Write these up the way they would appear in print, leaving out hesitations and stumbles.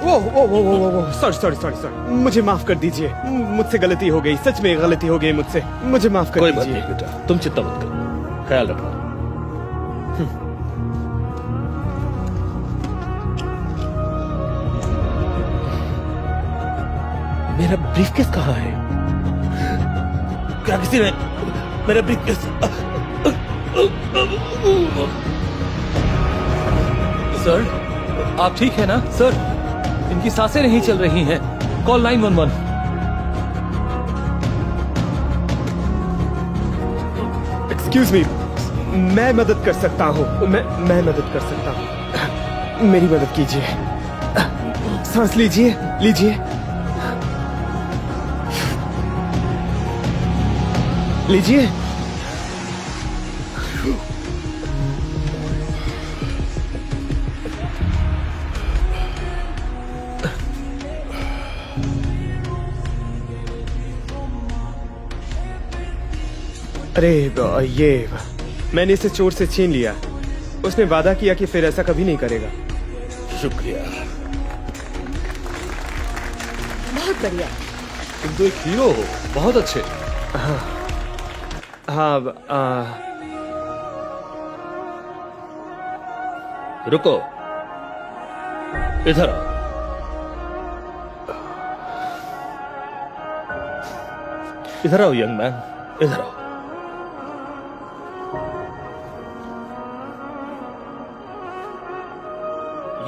Oh sorry sorry sorry sorry, मुझे माफ कर दीजिए, मुझसे गलती हो गई, सच में गलती हो गई मुझसे, मुझे माफ कर कोई बात दीजिए। नहीं बेटा, तुम चिंता मत करो, ख्याल रखना। मेरा ब्रीफकेस कहाँ है? क्या किसी ने मेरा ब्रीफकेस? सर, आप ठीक है ना? सर, इनकी सांसें नहीं चल रही हैं। कॉल 911। एक्सक्यूज मी, मैं मदद कर सकता हूँ, मैं मदद कर सकता हूँ, मेरी मदद कीजिए। सांस लीजिए, लीजिए, लीजिए। अरे ये मैंने इसे चोर से छीन लिया। उसने वादा किया कि फिर ऐसा कभी नहीं करेगा। शुक्रिया। बहुत बढ़िया। तुम तो एक हीरो हो, बहुत अच्छे। हाँ, रुको, इधर आओ। इधर आओ यंग मैन, इधर आओ।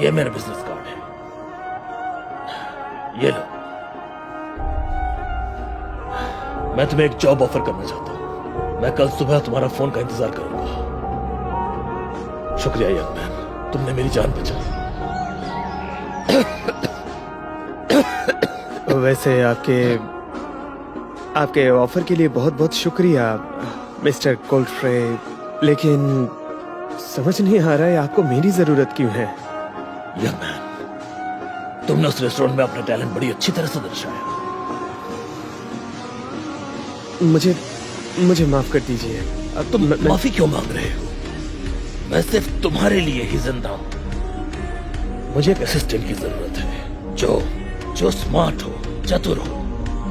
ये मेरा बिजनेस कार्ड है, ये लो। मैं तुम्हें एक जॉब ऑफर करना चाहता हूं। मैं कल सुबह तुम्हारा फोन का इंतजार करूंगा। शुक्रिया यंग मैन, तुमने मेरी जान बचाई। वैसे आपके ऑफर के लिए बहुत बहुत शुक्रिया मिस्टर कोल्फ्रे, लेकिन समझ नहीं आ रहा है आपको मेरी जरूरत क्यों है। यंग मैन, तुमने उस रेस्टोरेंट में अपना टैलेंट बड़ी अच्छी तरह से दर्शाया। मुझे माफ कर दीजिए। अब तुम माफी क्यों मांग रहे हो? मैं सिर्फ तुम्हारे लिए ही जिंदा हूं। मुझे एक असिस्टेंट की जरूरत है जो स्मार्ट हो, चतुर हो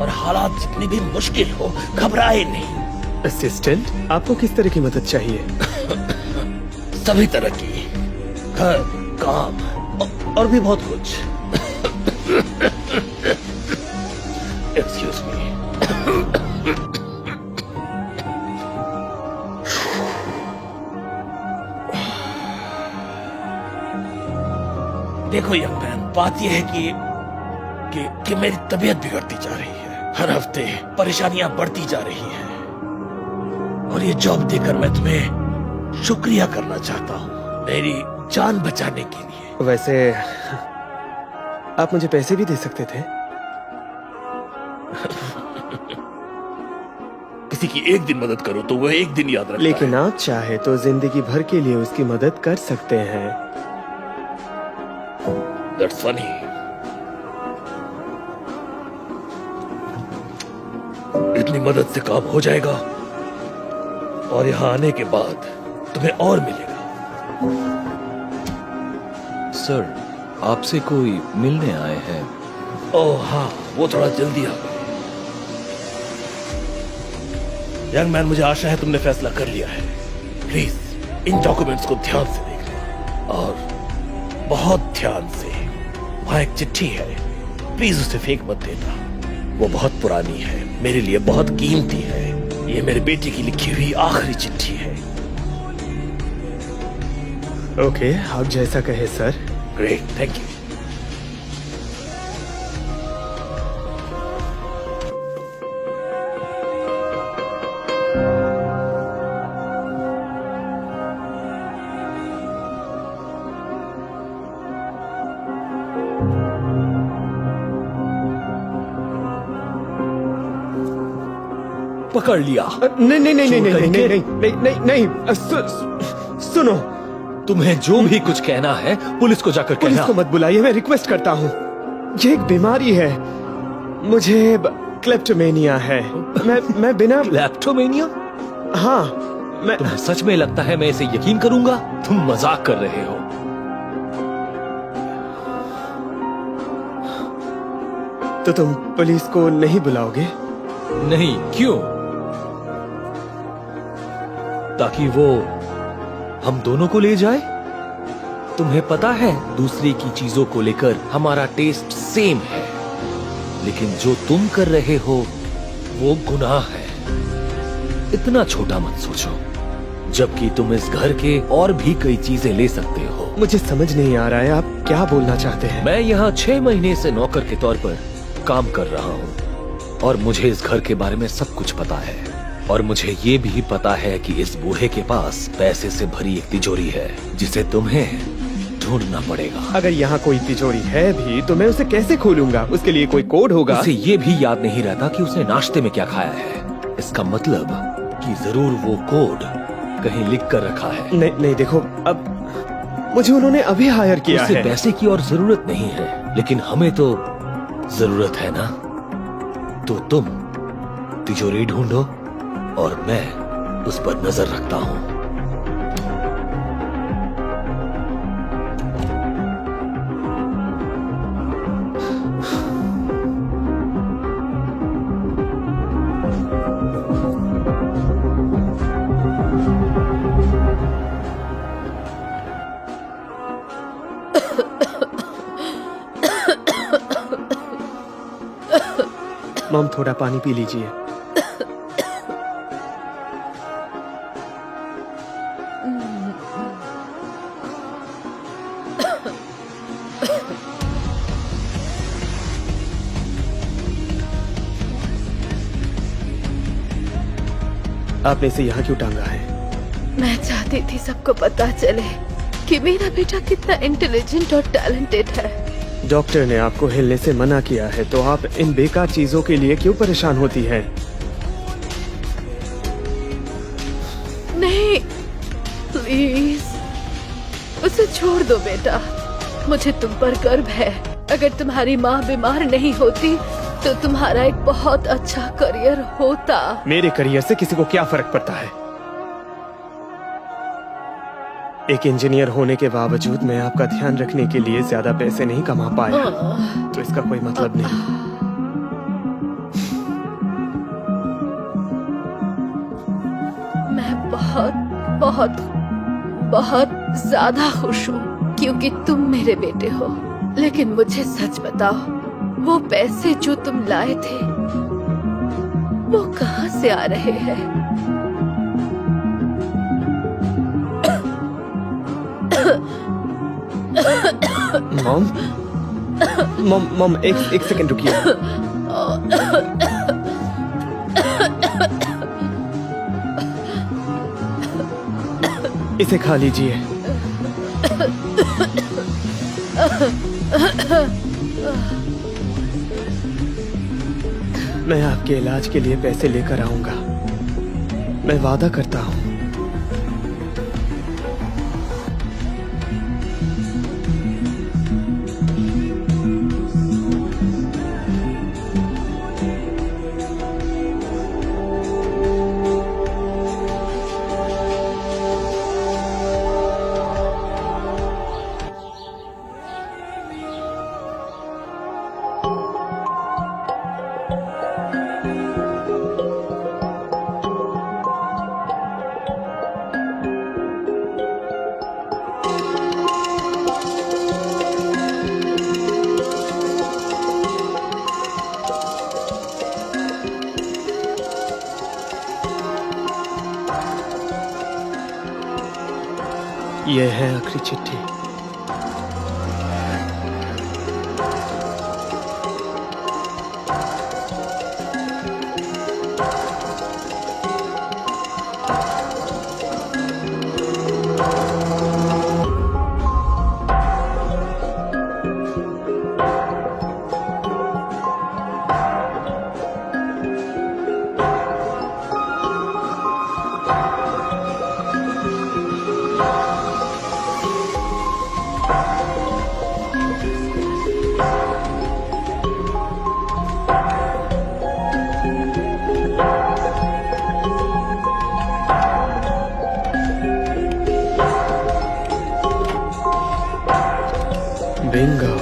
और हालात जितनी भी मुश्किल हो घबराए नहीं। असिस्टेंट? आपको किस तरह की मदद चाहिए? सभी तरह की, घर, काम और भी बहुत कुछ। Excuse me. देखो यंग मैन, बात यह है कि मेरी तबीयत बिगड़ती जा रही है। हर हफ्ते परेशानियां बढ़ती जा रही हैं और ये जॉब देकर मैं तुम्हें शुक्रिया करना चाहता हूं, मेरी जान बचाने के लिए। वैसे आप मुझे पैसे भी दे सकते थे। किसी की एक दिन मदद करो तो वह एक दिन याद रखता लेकिन है। आप चाहे तो जिंदगी भर के लिए उसकी मदद कर सकते हैं। That's funny. इतनी मदद से काम हो जाएगा और यहां आने के बाद तुम्हें और मिलेगा। सर, आपसे कोई मिलने आए हैं। ओह हाँ, वो थोड़ा जल्दी आ गए। यंग मैन, मुझे आशा है तुमने फैसला कर लिया है। प्लीज इन डॉक्यूमेंट्स को ध्यान से देखना और बहुत ध्यान से। वहां एक चिट्ठी है, प्लीज उसे फेंक मत देना। वो बहुत पुरानी है, मेरे लिए बहुत कीमती है। ये मेरे बेटे की लिखी हुई आखिरी चिट्ठी है। ओके, आप जैसा कहे सर। Great, thank you. पकड़ लिया। नहीं नहीं नहीं नहीं चोर नहीं कहीं नहीं के? नहीं नहीं नहीं, सुनो, तुम्हें जो भी कुछ कहना है पुलिस को जाकर पुलिस कहना। को मत बुलाइए, मैं रिक्वेस्ट करता हूँ। ये एक बीमारी है, मुझे क्लेप्टोमेनिया है। मैं बिना लैप्टोमेनिया? हाँ, मैं तुम्हें सच में लगता है मैं इसे यकीन करूंगा? तुम मजाक कर रहे हो। तो तुम पुलिस को नहीं बुलाओगे? नहीं, क्यों? ताकि वो हम दोनों को ले जाए? तुम्हें पता है, दूसरे की चीजों को लेकर हमारा टेस्ट सेम है, लेकिन जो तुम कर रहे हो वो गुनाह है। इतना छोटा मत सोचो, जबकि तुम इस घर के और भी कई चीजें ले सकते हो। मुझे समझ नहीं आ रहा है आप क्या बोलना चाहते हैं। मैं यहाँ 6 महीने से नौकर के तौर पर काम कर रहा हूँ और मुझे इस घर के बारे में सब कुछ पता है। और मुझे ये भी पता है कि इस बूढ़े के पास पैसे से भरी एक तिजोरी है जिसे तुम्हें ढूंढना पड़ेगा। अगर यहाँ कोई तिजोरी है भी तो मैं उसे कैसे खोलूंगा? उसके लिए कोई कोड होगा। उसे ये भी याद नहीं रहता कि उसने नाश्ते में क्या खाया है। इसका मतलब कि जरूर वो कोड कहीं लिख कर रखा है। नहीं देखो, अब मुझे उन्होंने अभी हायर किया उसे है। पैसे की और जरूरत नहीं है, लेकिन हमें तो जरूरत है ना। तो तुम तिजोरी ढूंढो और मैं उस पर नजर रखता हूँ। मॉम, थोड़ा पानी पी लीजिए। आपने इसे यहाँ क्यों टांगा है? मैं चाहती थी सबको पता चले कि मेरा बेटा कितना इंटेलिजेंट और टैलेंटेड है। डॉक्टर ने आपको हिलने से मना किया है, तो आप इन बेकार चीजों के लिए क्यों परेशान होती हैं? नहीं, प्लीज उसे छोड़ दो बेटा। मुझे तुम पर गर्व है। अगर तुम्हारी माँ बीमार नहीं होती तो तुम्हारा एक बहुत अच्छा करियर होता। मेरे करियर से किसी को क्या फर्क पड़ता है? एक इंजीनियर होने के बावजूद मैं आपका ध्यान रखने के लिए ज्यादा पैसे नहीं कमा पाया, तो इसका कोई मतलब नहीं। मैं बहुत बहुत बहुत ज्यादा खुश हूँ क्योंकि तुम मेरे बेटे हो। लेकिन मुझे सच बताओ, वो पैसे जो तुम लाए थे वो कहाँ से आ रहे हैं? मॉम, मॉम, मॉम, एक सेकंड रुकिए। इसे खा लीजिए। मैं आपके इलाज के लिए पैसे लेकर आऊंगा, मैं वादा करता हूँ। ये है आखिरी चिट्ठी। बिंगो।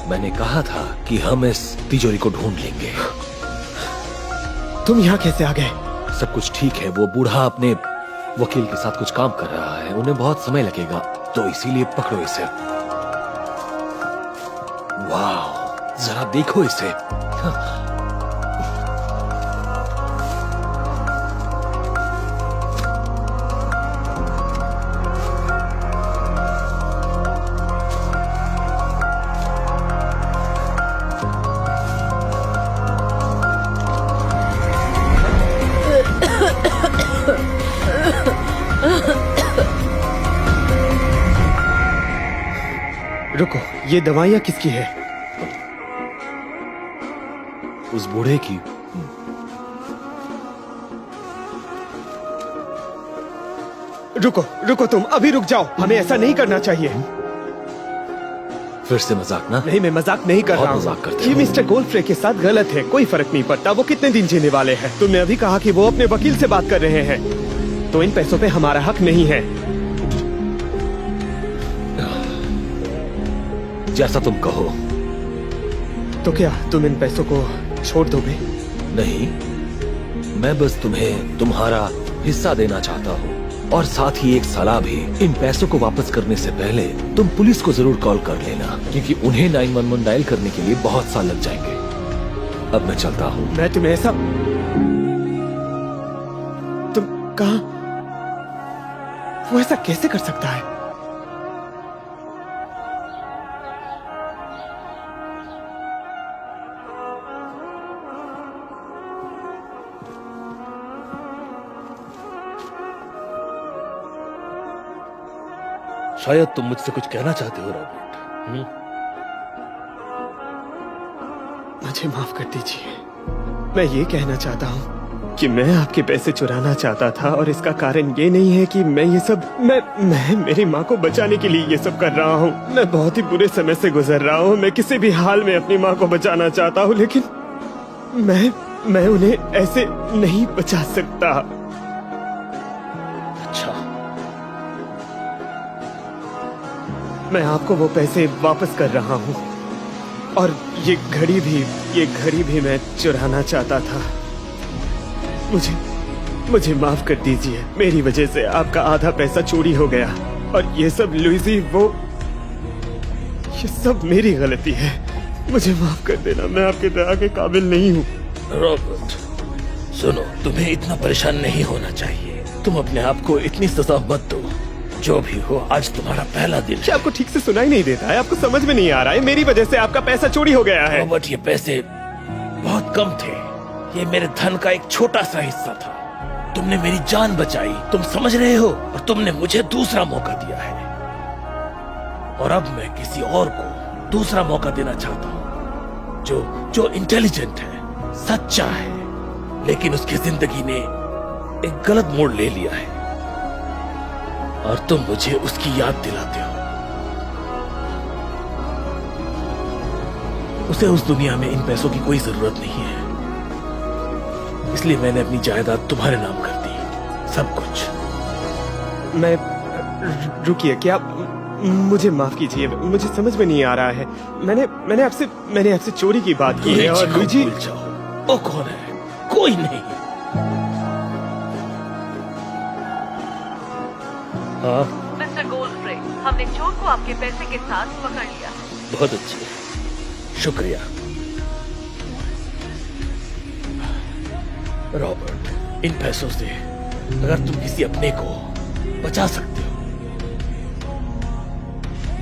मैंने कहा था कि हम इस तिजोरी को ढूंढ लेंगे। तुम यहाँ कैसे आ गए? सब कुछ ठीक है। वो बूढ़ा अपने वकील के साथ कुछ काम कर रहा है, उन्हें बहुत समय लगेगा, तो इसीलिए पकड़ो इसे। वाह, जरा देखो इसे। रुको, ये दवाइयाँ किसकी है? उस बूढ़े की। रुको रुको, तुम अभी रुक जाओ, हमें ऐसा नहीं करना चाहिए। फिर से मजाक ना? नहीं, मैं मजाक नहीं कर बहुत रहा हूँ। मजाक करते ये हो। मिस्टर गोल्डफ्रे के साथ गलत है, कोई फर्क नहीं पड़ता वो कितने दिन जीने वाले हैं। तुमने अभी कहा कि वो अपने वकील से बात कर रहे हैं, तो इन पैसों पे हमारा हक नहीं है। जैसा तुम कहो। तो क्या तुम इन पैसों को छोड़ दोगे? नहीं, मैं बस तुम्हें तुम्हारा हिस्सा देना चाहता हूँ, और साथ ही एक सलाह भी। इन पैसों को वापस करने से पहले तुम पुलिस को जरूर कॉल कर लेना, क्योंकि उन्हें 911 डायल करने के लिए बहुत साल लग जाएंगे। अब मैं चलता हूँ। मैं तुम्हें ऐसा... तुम कहा? वो ऐसा कैसे कर सकता है? शायद तुम मुझसे कुछ कहना चाहते हो रॉबर्ट। मुझे माफ कर दीजिए। मैं ये कहना चाहता हूँ कि मैं आपके पैसे चुराना चाहता था, और इसका कारण ये नहीं है कि मैं ये सब मैं मेरी माँ को बचाने के लिए ये सब कर रहा हूँ। मैं बहुत ही बुरे समय से गुजर रहा हूँ। मैं किसी भी हाल में अपनी माँ को बचाना चाहता हूँ, लेकिन मैं उन्हें ऐसे नहीं बचा सकता। अच्छा, मैं आपको वो पैसे वापस कर रहा हूँ, और ये घड़ी भी मैं चुराना चाहता था। मुझे माफ कर दीजिए। मेरी वजह से आपका आधा पैसा चोरी हो गया, और ये सब लुइजी, ये सब मेरी गलती है। मुझे माफ कर देना, मैं आपके दया के काबिल नहीं हूँ। रॉबर्ट सुनो, तुम्हें इतना परेशान नहीं होना चाहिए। तुम अपने आप को इतनी सजा मत दो। जो भी हो, आज तुम्हारा पहला दिन क्या है। आपको ठीक से सुनाई नहीं देता है? आपको समझ में नहीं आ रहा है? मेरी वजह से आपका पैसा चोरी हो गया है। रॉबर्ट, ये पैसे बहुत कम थे। ये मेरे धन का एक छोटा सा हिस्सा था। तुमने मेरी जान बचाई, तुम समझ रहे हो, और तुमने मुझे दूसरा मौका दिया है, और अब मैं किसी और को दूसरा मौका देना चाहता हूँ, जो इंटेलिजेंट है, सच्चा है, लेकिन उसकी जिंदगी ने एक गलत मोड़ ले लिया है, और तुम मुझे उसकी याद दिलाते हो। उसे उस दुनिया में इन पैसों की कोई जरूरत नहीं है, इसलिए मैंने अपनी जायदाद तुम्हारे नाम कर दी, सब कुछ। मैं रुकिए, क्या मुझे माफ कीजिए, मुझे समझ में नहीं आ रहा है। मैंने आपसे चोरी की बात की है, और लुइजी... भूल जाओ, वो कौन है? कोई नहीं। हाँ, मिस्टर गोल्डफ्रे, हमने चोर को आपके पैसे के साथ पकड़ लिया। बहुत अच्छे, शुक्रिया। रॉबर्ट, इन पैसों से अगर तुम किसी अपने को बचा सकते हो,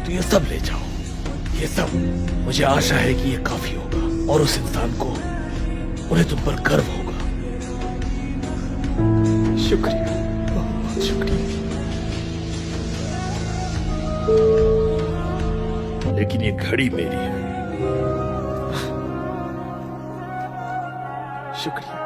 तो ये सब ले जाओ। ये सब, मुझे आशा है कि ये काफी होगा, और उस इंसान को, उन्हें तुम पर गर्व होगा। शुक्रिया, बहुत बहुत शुक्रिया। लेकिन ये घड़ी मेरी है। शुक्रिया।